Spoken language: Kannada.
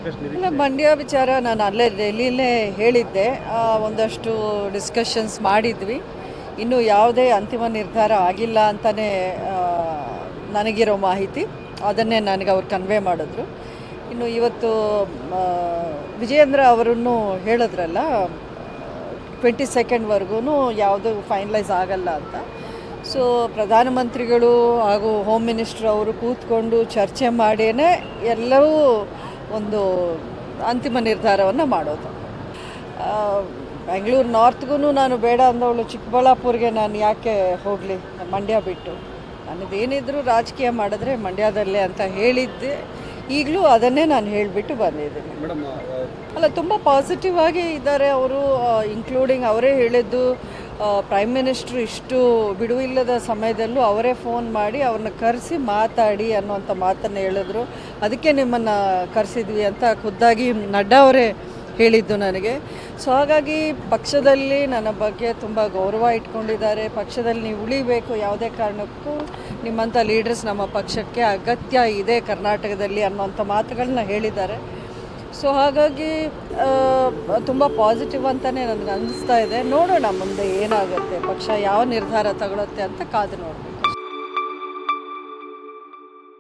ಸಾಕಷ್ಟು ಇಲ್ಲ, ನಿರೀಕ್ಷೆ. ಮಂಡ್ಯ ವಿಚಾರ ನಾನು ಅಲ್ಲೇ ಡೆಲ್ಲಿಲೇ ಹೇಳಿದ್ದೆ. ಒಂದಷ್ಟು ಡಿಸ್ಕಷನ್ಸ್ ಮಾಡಿದ್ವಿ. ಇನ್ನೂ ಯಾವುದೇ ಅಂತಿಮ ನಿರ್ಧಾರ ಆಗಿಲ್ಲ ಅಂತಲೇ ನನಗಿರೋ ಮಾಹಿತಿ. ಅದನ್ನೇ ನನಗೆ ಅವ್ರು ಕನ್ವೆ ಮಾಡಿದ್ರು. ಇನ್ನು ಇವತ್ತು ವಿಜಯೇಂದ್ರ ಅವರನ್ನು ಹೇಳಿದ್ರಲ್ಲ, 22ವರೆಗೂ ಯಾವುದು ಫೈನಲೈಸ್ ಆಗಲ್ಲ ಅಂತ. ಸೊ ಪ್ರಧಾನಮಂತ್ರಿಗಳು ಹಾಗೂ ಹೋಮ್ ಮಿನಿಸ್ಟ್ರ್ ಅವರು ಕೂತ್ಕೊಂಡು ಚರ್ಚೆ ಮಾಡಿಯೇ ಎಲ್ಲವೂ ಒಂದು ಅಂತಿಮ ನಿರ್ಧಾರವನ್ನು ಮಾಡೋದು. ಬೆಂಗಳೂರು ನಾರ್ತ್ಗೂ ನಾನು ಬೇಡ ಅಂದವಳು ಚಿಕ್ಕಬಳ್ಳಾಪುರ್ಗೆ ನಾನು ಯಾಕೆ ಹೋಗಲಿ ಮಂಡ್ಯ ಬಿಟ್ಟು. ನನ್ನದೇನಿದ್ರು ರಾಜಕೀಯ ಮಾಡಿದ್ರೆ ಮಂಡ್ಯದಲ್ಲೇ ಅಂತ ಹೇಳಿದ್ದೆ. ಈಗಲೂ ಅದನ್ನೇ ನಾನು ಹೇಳಿಬಿಟ್ಟು ಬಂದಿದ್ದೀನಿ. ಮೇಡಮ್, ಅಲ್ಲ, ತುಂಬ ಪಾಸಿಟಿವ್ ಆಗಿ ಇದ್ದಾರೆ ಅವರು. ಇನ್ಕ್ಲೂಡಿಂಗ್ ಅವರೇ ಹೇಳಿದ್ದು, ಪ್ರೈಮ್ ಮಿನಿಸ್ಟ್ರು ಇಷ್ಟು ಬಿಡುವಿಲ್ಲದ ಸಮಯದಲ್ಲೂ ಅವರೇ ಫೋನ್ ಮಾಡಿ ಅವ್ರನ್ನ ಕರೆಸಿ ಮಾತಾಡಿ ಅನ್ನೋಂಥ ಮಾತನ್ನು ಹೇಳಿದ್ರು. ಅದಕ್ಕೆ ನಿಮ್ಮನ್ನು ಕರೆಸಿದ್ವಿ ಅಂತ ಖುದ್ದಾಗಿ ನಡ್ಡಾ ಅವರೇ ಹೇಳಿದ್ದು ನನಗೆ. ಸೊ ಹಾಗಾಗಿ ಪಕ್ಷದಲ್ಲಿ ನನ್ನ ಬಗ್ಗೆ ತುಂಬ ಗೌರವ ಇಟ್ಕೊಂಡಿದ್ದಾರೆ. ಪಕ್ಷದಲ್ಲಿ ನೀವು ಉಳಿಬೇಕು, ಯಾವುದೇ ಕಾರಣಕ್ಕೂ ನಿಮ್ಮಂಥ ಲೀಡರ್ಸ್ ನಮ್ಮ ಪಕ್ಷಕ್ಕೆ ಅಗತ್ಯ ಇದೆ ಕರ್ನಾಟಕದಲ್ಲಿ ಅನ್ನೋಂಥ ಮಾತುಗಳನ್ನ ಹೇಳಿದ್ದಾರೆ. ಸೊ ಹಾಗಾಗಿ ತುಂಬ ಪಾಸಿಟಿವ್ ಅಂತಲೇ ನನಗೆ ಅನ್ನಿಸ್ತಾ ಇದೆ. ನೋಡೋಣ ಮುಂದೆ ಏನಾಗುತ್ತೆ, ಪಕ್ಷ ಯಾವ ನಿರ್ಧಾರ ತಗೊಳುತ್ತೆ ಅಂತ ಕಾದು ನೋಡೋಣ.